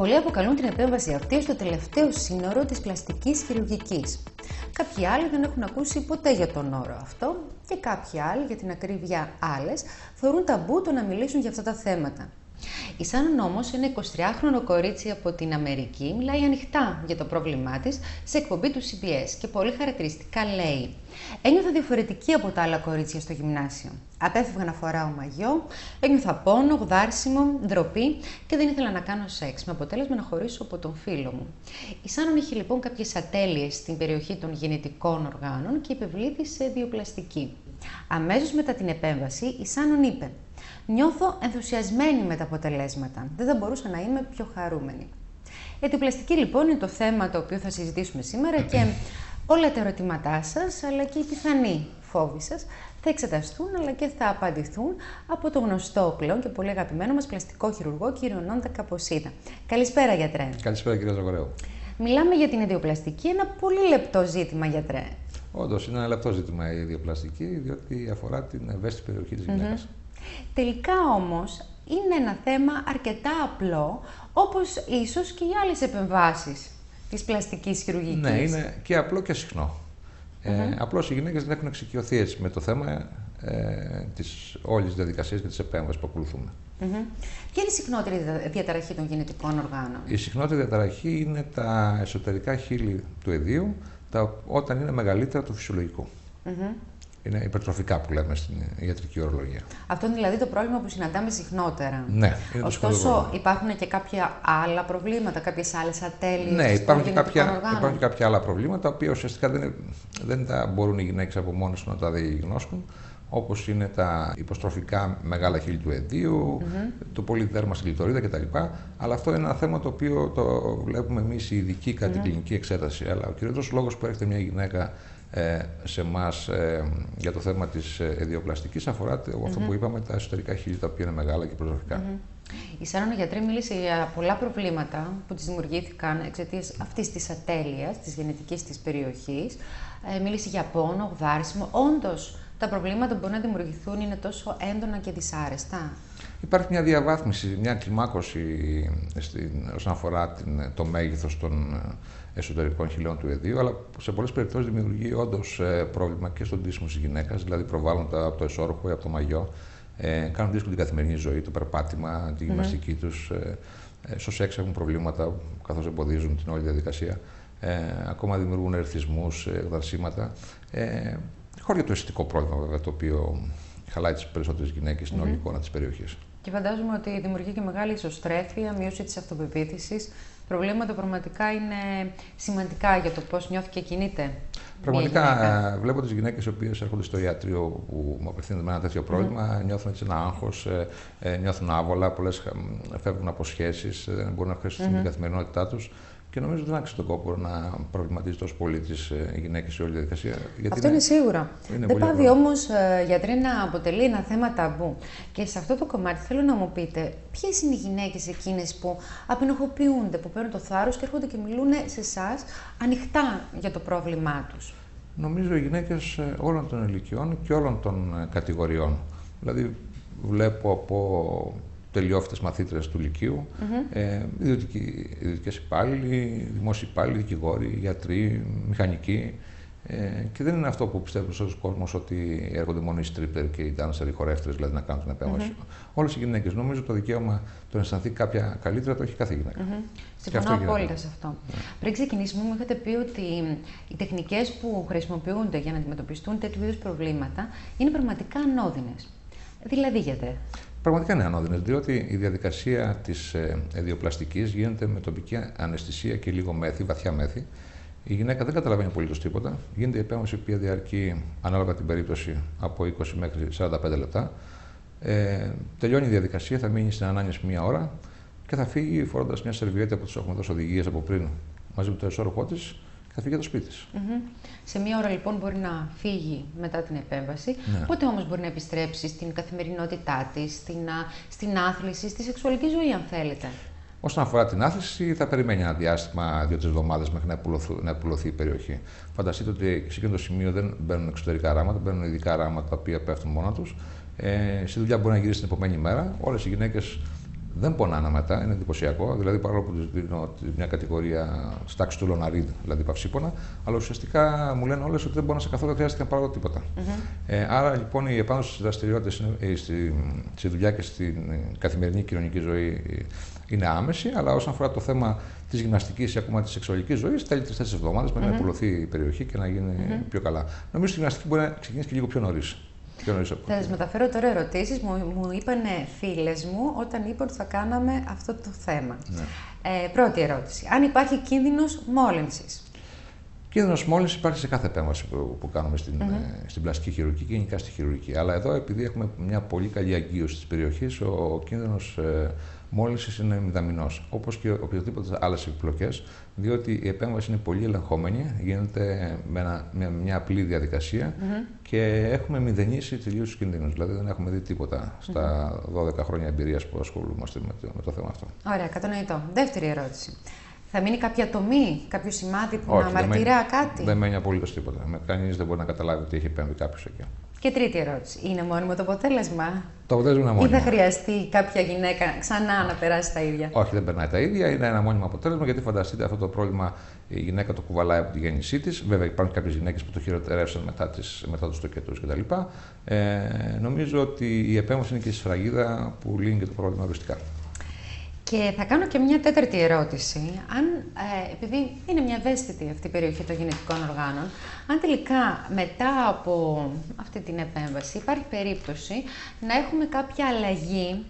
Πολλοί αποκαλούν την επέμβαση αυτή στο τελευταίο σύνορο της πλαστικής χειρουργικής. Κάποιοι άλλοι δεν έχουν ακούσει ποτέ για τον όρο αυτό και κάποιοι άλλοι, για την ακρίβεια άλλες, θεωρούν ταμπού το να μιλήσουν για αυτά τα θέματα. Η Σάνον όμως, ένα 23χρονο κορίτσι από την Αμερική, μιλάει ανοιχτά για το πρόβλημά της σε εκπομπή του CBS και πολύ χαρακτηριστικά λέει: «Ένιωθα διαφορετική από τα άλλα κορίτσια στο γυμνάσιο. Απέφευγα να φοράω μαγιό, ένιωθα πόνο, γδάρσιμο, ντροπή και δεν ήθελα να κάνω σεξ, με αποτέλεσμα να χωρίσω από τον φίλο μου». Η Σάνον είχε λοιπόν κάποιες ατέλειες στην περιοχή των γεννητικών οργάνων και υπευλήθη βιοπλαστική. Αμέσως μετά την επέμβαση, η Σάνον είπε: «Νιώθω ενθουσιασμένη με τα αποτελέσματα. Δεν θα μπορούσα να είμαι πιο χαρούμενη». Η αιτιοπλαστική λοιπόν είναι το θέμα το οποίο θα συζητήσουμε σήμερα και όλα τα ερωτήματά σας, αλλά και οι πιθανοί φόβοι σας, θα εξεταστούν αλλά και θα απαντηθούν από το γνωστό πλέον και πολύ αγαπημένο μας πλαστικό χειρουργό, κύριο Νόντα Καποσίτα. Καλησπέρα, γιατρέ. Καλησπέρα, κυρία Ζαγορέου. Μιλάμε για την αιτιοπλαστική, ένα πολύ λεπτό ζήτημα, γιατρέ. Όντως, είναι ένα λεπτό ζήτημα η αιτιοπλαστική, διότι αφορά την ευαίσθητη περιοχή της γυναίκας. Τελικά όμως είναι ένα θέμα αρκετά απλό, όπως ίσως και οι άλλες επεμβάσεις της πλαστικής χειρουργικής. Ναι, είναι και απλό και συχνό. Απλώς οι γυναίκες δεν έχουν εξοικειωθεί έτσι με το θέμα της όλης της διαδικασίας και της επέμβασης που ακολουθούμε. Ποια είναι η συχνότερη διαταραχή των γεννητικών οργάνων? Η συχνότερη διαταραχή είναι τα εσωτερικά χείλη του εδείου, όταν είναι μεγαλύτερα του φυσιολογικού. Είναι υπερτροφικά που λέμε στην ιατρική ορολογία. Αυτό είναι δηλαδή το πρόβλημα που συναντάμε συχνότερα. Ναι, είναι το Ωστόσο, υπάρχουν και κάποια άλλα προβλήματα, κάποιες άλλες ατέλειες? Ναι, υπάρχουν και κάποια άλλα προβλήματα, τα οποία ουσιαστικά δεν τα μπορούν οι γυναίκες από μόνες τους να τα διαγνώσουν, όπως είναι τα υποστροφικά μεγάλα χείλη του εδείου, το πολυδέρμα στην κλειτορίδα κτλ. Αλλά αυτό είναι ένα θέμα το οποίο το βλέπουμε εμείς οι ειδικοί κατά την κλινική εξέταση. Αλλά ο κυριότερος λόγος που έρχεται μια γυναίκα σε εμάς για το θέμα της αιδειοπλαστικής αφορά αυτό που είπαμε, τα εσωτερικά χείλη τα οποία είναι μεγάλα και υπερτροφικά. Η Σάνον, ο γιατρή, μίλησε για πολλά προβλήματα που της δημιουργήθηκαν εξαιτίας αυτής της ατέλειας, της γενετικής της περιοχής. Μίλησε για πόνο, γδάρσιμο. Όντως, τα προβλήματα που μπορούν να δημιουργηθούν είναι τόσο έντονα και δυσάρεστα? Υπάρχει μια διαβάθμιση, μια κλιμάκωση όσον αφορά το μέγεθος των εσωτερικών χειλών του εδείου, αλλά σε πολλές περιπτώσεις δημιουργεί όντως πρόβλημα και στον ντύσιμο της γυναίκας, δηλαδή προβάλλονται από το εσώρουχο ή από το μαγιό, κάνουν δύσκολη την καθημερινή ζωή, το περπάτημα, τη γυμναστική τους, στο σεξ έχουν προβλήματα καθώς εμποδίζουν την όλη διαδικασία, ακόμα δημιουργούν ερθισμούς, γδαρσίματα, χωρίς το αισθητικό πρόβλημα βέβαια, το οποίο χαλάει τις περισσότερες γυναίκες στην όλη εικόνα της περιοχής. Και φαντάζομαι ότι δημιουργεί και μεγάλη ισοστρέφεια, μείωση της αυτοπεποίθησης. Προβλήματα πραγματικά είναι σημαντικά για το πώς νιώθει και κινείται. Πραγματικά βλέπω τις γυναίκες οι οποίες έρχονται στο ιατρείο που μου απευθύνονται με ένα τέτοιο πρόβλημα, νιώθουν έτσι ένα άγχος, νιώθουν άβολα, πολλές φεύγουν από σχέσεις, δεν μπορούν να ευχαριστούν την καθημερινότητά τους. Και νομίζω ότι δεν άξιζε τον κόπο να προβληματίζει τόσο πολύ τις γυναίκες σε όλη τη διαδικασία. Αυτό είναι σίγουρα. Δεν πάβει όμως, γιατρέ, να αποτελεί ένα θέμα ταμπού. Και σε αυτό το κομμάτι θέλω να μου πείτε, ποιες είναι οι γυναίκες εκείνες που απενοχοποιούνται, που παίρνουν το θάρρος και έρχονται και μιλούν σε εσάς ανοιχτά για το πρόβλημά τους? Νομίζω οι γυναίκες όλων των ηλικιών και όλων των κατηγοριών. Δηλαδή, βλέπω από τελειόφυτες μαθήτρες του Λυκείου, ιδιωτικές υπάλληλοι, δημόσιοι υπάλληλοι, δικηγόροι, γιατροί, μηχανικοί. Και δεν είναι αυτό που πιστεύει ο κόσμος ότι έρχονται μόνο οι στρίπτερ και οι dancer, οι χορεύτρες, δηλαδή να κάνουν την επέμβαση. Όλες οι γυναίκες. Νομίζω το δικαίωμα το να αισθανθεί κάποια καλύτερα το έχει κάθε γυναίκα. Συμφωνώ απόλυτα σε αυτό. Πριν ξεκινήσουμε, μου είχατε πει ότι οι τεχνικές που χρησιμοποιούνται για να αντιμετωπιστούν τέτοιου είδους προβλήματα είναι πραγματικά ανώδυνες. Δηλαδή, γιατί? Πραγματικά είναι ανώδυνες, διότι η διαδικασία της αιδειοπλαστικής γίνεται με τοπική αναισθησία και λίγο μέθη, βαθιά μέθη. Η γυναίκα δεν καταλαβαίνει απολύτως τίποτα. Γίνεται η επέμβαση, η οποία διαρκεί, ανάλογα την περίπτωση, από 20 μέχρι 45 λεπτά. Τελειώνει η διαδικασία, θα μείνει στην ανάγκη μία ώρα και θα φύγει φορώντας μια σερβιέτα που της έχουμε δώσει οδηγίες από πριν, μαζί με το εσώρουχό της, και θα φύγει για το σπίτι της. Σε μία ώρα λοιπόν μπορεί να φύγει μετά την επέμβαση. Πότε όμως μπορεί να επιστρέψει στην καθημερινότητά της, στην άθληση, στη σεξουαλική ζωή, αν θέλετε? Όσον αφορά την άθληση, θα περιμένει ένα διάστημα 2-3 εβδομάδες μέχρι να επουλωθεί η περιοχή. Φανταστείτε ότι σε εκείνο το σημείο δεν μπαίνουν εξωτερικά ράματα, μπαίνουν ειδικά ράματα τα οποία πέφτουν μόνα τους. Στη δουλειά μπορεί να γυρίσει την επόμενη μέρα. Όλες οι γυναίκες Δεν πονάνε μετά, είναι εντυπωσιακό. Δηλαδή, παρόλο που του δίνω μια κατηγορία στάξη του Λοναρίδ, δηλαδή παυσίπονα, αλλά ουσιαστικά μου λένε όλες ότι δεν μπορώ να σε καθόλου, δεν χρειάζεται να πάρω τίποτα. Άρα λοιπόν η επάνωση στις δραστηριότητες, στη δουλειά και στην καθημερινή κοινωνική ζωή είναι άμεση, αλλά όσον αφορά το θέμα της γυμναστικής ή ακόμα της σεξουαλικής ζωής, θέλει 3-4 εβδομάδες μέχρι να υπουλωθεί η περιοχή και να γίνει πιο καλά. Νομίζω ότι η γυμναστική μπορεί να ξεκινήσει και λίγο πιο νωρίς. Θα σας μεταφέρω τώρα ερωτήσεις. Μου είπαν φίλες μου όταν είπα ότι θα κάναμε αυτό το θέμα. Ναι. Πρώτη ερώτηση. Αν υπάρχει κίνδυνος μόλυνσης? Κίνδυνος μόλυνσης υπάρχει σε κάθε επέμβαση που κάνουμε στην πλαστική χειρουργική και γενικά στη χειρουργική. Αλλά εδώ, επειδή έχουμε μια πολύ καλή αγκίωση της περιοχής, ο κίνδυνος μόλυνσης είναι μηδαμινός. Όπως και οποιοδήποτε άλλες επιπλοκές, διότι η επέμβαση είναι πολύ ελεγχόμενη, γίνεται με μια απλή διαδικασία και έχουμε μηδενίσει τελείως τους κινδύνους. Δηλαδή δεν έχουμε δει τίποτα στα 12 χρόνια εμπειρίας που ασχολούμαστε με το θέμα αυτό. Ωραία, κατανοητό. Δεύτερη ερώτηση. Θα μείνει κάποια τομή, κάποιο σημάδι που να μαρτυρά κάτι? Δεν μένει απολύτως τίποτα. Κανείς δεν μπορεί να καταλάβει ότι έχει επέμβει κάποιος εκεί. Και τρίτη ερώτηση. Είναι μόνιμο το αποτέλεσμα? Το αποτέλεσμα είναι μόνιμο. Ή θα χρειαστεί κάποια γυναίκα ξανά να περάσει τα ίδια? Όχι, δεν περνάει τα ίδια. Είναι ένα μόνιμο αποτέλεσμα, γιατί φανταστείτε αυτό το πρόβλημα η γυναίκα το κουβαλάει από τη γέννησή της. Βέβαια, υπάρχουν κάποιες γυναίκες που το χειροτερεύσαν μετά τους τοκετούς κτλ. Νομίζω ότι η επέμβαση είναι και η σφραγίδα που λύνει και το πρόβλημα οριστικά. Και θα κάνω και μια τέταρτη ερώτηση. Επειδή είναι μια ευαίσθητη αυτή η περιοχή των γυναικικών οργάνων, αν τελικά μετά από αυτή την επέμβαση υπάρχει περίπτωση να έχουμε κάποια αλλαγή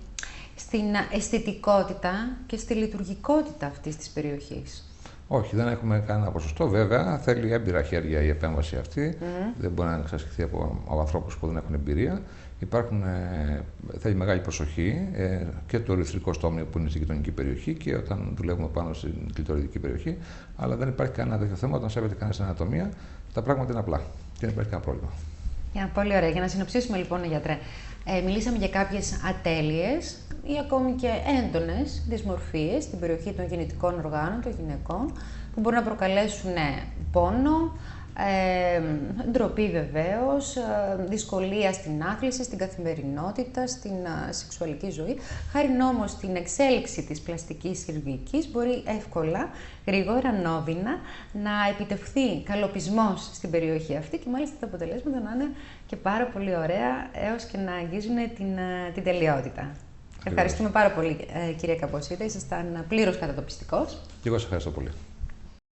στην αισθητικότητα και στη λειτουργικότητα αυτής της περιοχής? Όχι, δεν έχουμε κανένα ποσοστό. Βέβαια, θέλει έμπειρα χέρια η επέμβαση αυτή. Δεν μπορεί να εξασκηθεί από ανθρώπους που δεν έχουν εμπειρία. Θέλει μεγάλη προσοχή και το ερυθρικό στόμιο που είναι στην γειτονική περιοχή και όταν δουλεύουμε πάνω στην κλειτοριδική περιοχή. Αλλά δεν υπάρχει κανένα τέτοιο θέμα. Όταν σέβεται κανένα στην ανατομία, τα πράγματα είναι απλά και δεν υπάρχει κανένα πρόβλημα. Πολύ ωραία. Για να συνοψίσουμε λοιπόν, γιατρέ, μιλήσαμε για κάποιες ατέλειες ή ακόμη και έντονες δυσμορφίες στην περιοχή των γεννητικών οργάνων των γυναικών που μπορούν να προκαλέσουν πόνο, ντροπή βεβαίως, δυσκολία στην άθληση, στην καθημερινότητα, στην σεξουαλική ζωή. Χάρη όμως στην εξέλιξη της πλαστικής χειρουργικής μπορεί εύκολα, γρήγορα, νόδινα να επιτευχθεί καλοπισμός στην περιοχή αυτή και μάλιστα τα αποτελέσματα να είναι και πάρα πολύ ωραία έως και να αγγίζουν την τελειότητα. Ευχαριστούμε πάρα πολύ, κύριε Καμποσίτα. Ήσασταν πλήρως κατατοπιστικός. Και εγώ σας ευχαριστώ πολύ.